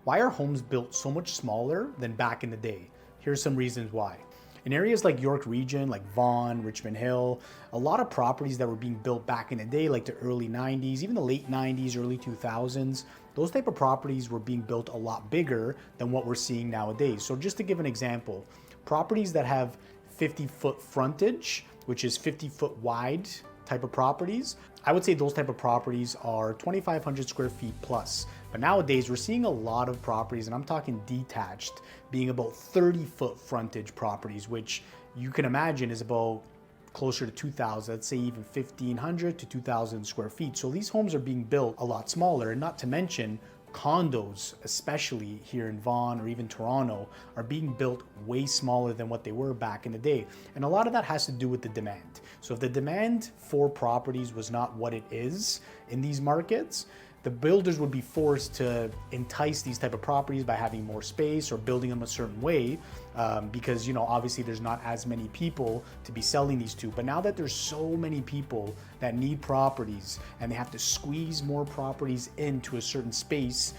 Why are homes built so much smaller than back in the day? Here's some reasons why. In areas like York Region, like Vaughan, Richmond Hill, a lot of properties that were being built back in the day, like the early 90s, even the late 90s, early 2000s, those type of properties were being built a lot bigger than what we're seeing nowadays. So just to give an example, properties that have 50-foot frontage, which is 50-foot wide type of properties, I would say those type of properties are 2,500 square feet plus. But nowadays we're seeing a lot of properties, and I'm talking detached, being about 30-foot frontage properties, which you can imagine is about closer to 2,000, let's say even 1,500 to 2,000 square feet. So these homes are being built a lot smaller, and not to mention condos, especially here in Vaughan or even Toronto, are being built way smaller than what they were back in the day. And a lot of that has to do with the demand. So if the demand for properties was not what it is in these markets, the builders would be forced to entice these type of properties by having more space or building them a certain way, because obviously there's not as many people to be selling these to. But now that there's so many people that need properties and they have to squeeze more properties into a certain space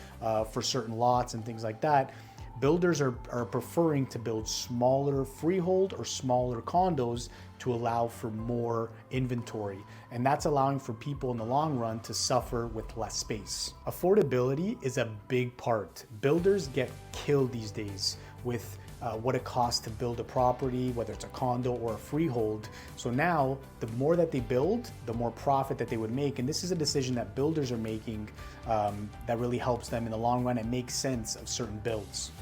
for certain lots and things like that, builders are preferring to build smaller freehold or smaller condos to allow for more inventory. And that's allowing for people in the long run to suffer with less space. Affordability is a big part. Builders get killed these days with what it costs to build a property, whether it's a condo or a freehold. So now the more that they build, the more profit that they would make. And this is a decision that builders are making that really helps them in the long run and makes sense of certain builds.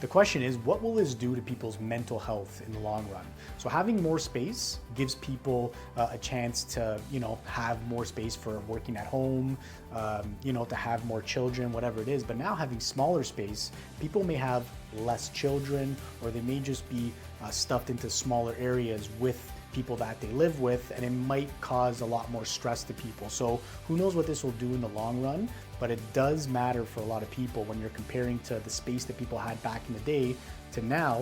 The question is, what will this do to people's mental health in the long run? So having more space gives people a chance to, have more space for working at home, to have more children, whatever it is. But now having smaller space, people may have less children, or they may just be stuffed into smaller areas with people that they live with, and it might cause a lot more stress to people. So who knows what this will do in the long run, but it does matter for a lot of people when you're comparing to the space that people had back in the day to now,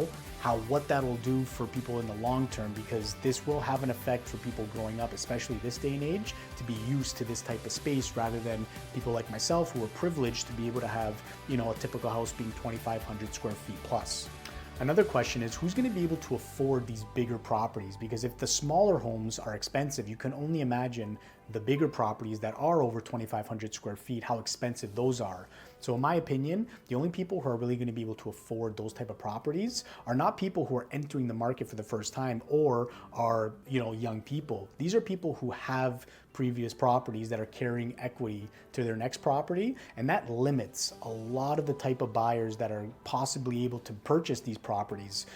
what that will do for people in the long term, because this will have an effect for people growing up, especially this day and age, to be used to this type of space rather than people like myself who are privileged to be able to have, a typical house being 2,500 square feet plus. Another question is, who's going to be able to afford these bigger properties? Because if the smaller homes are expensive, you can only imagine the bigger properties that are over 2,500 square feet, how expensive those are. So in my opinion, the only people who are really going to be able to afford those type of properties are not people who are entering the market for the first time or are, young people. These are people who have previous properties that are carrying equity to their next property, and that limits a lot of the type of buyers that are possibly able to purchase these properties.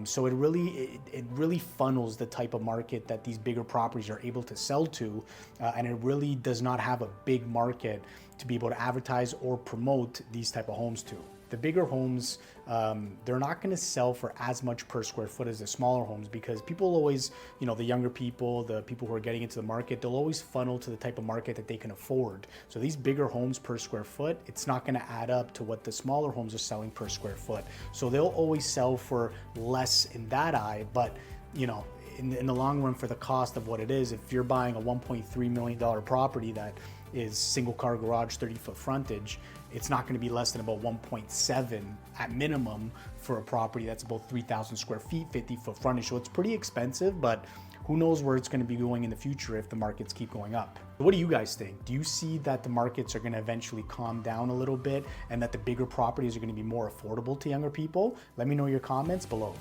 So it really funnels the type of market that these bigger properties are able to sell to, and it really does not have a big market to be able to advertise or promote these type of homes to. The bigger homes, they're not going to sell for as much per square foot as the smaller homes, because people always, the younger people, the people who are getting into the market, they'll always funnel to the type of market that they can afford. So these bigger homes per square foot, it's not going to add up to what the smaller homes are selling per square foot. So they'll always sell for less in that eye, but in the long run, for the cost of what it is, if you're buying a $1.3 million property that is single car garage, 30-foot frontage, it's not going to be less than about 1.7 at minimum for a property that's about 3,000 square feet, 50-foot frontage. So it's pretty expensive, but who knows where it's going to be going in the future if the markets keep going up. What do you guys think? Do you see that the markets are going to eventually calm down a little bit and that the bigger properties are going to be more affordable to younger people? Let me know your comments below.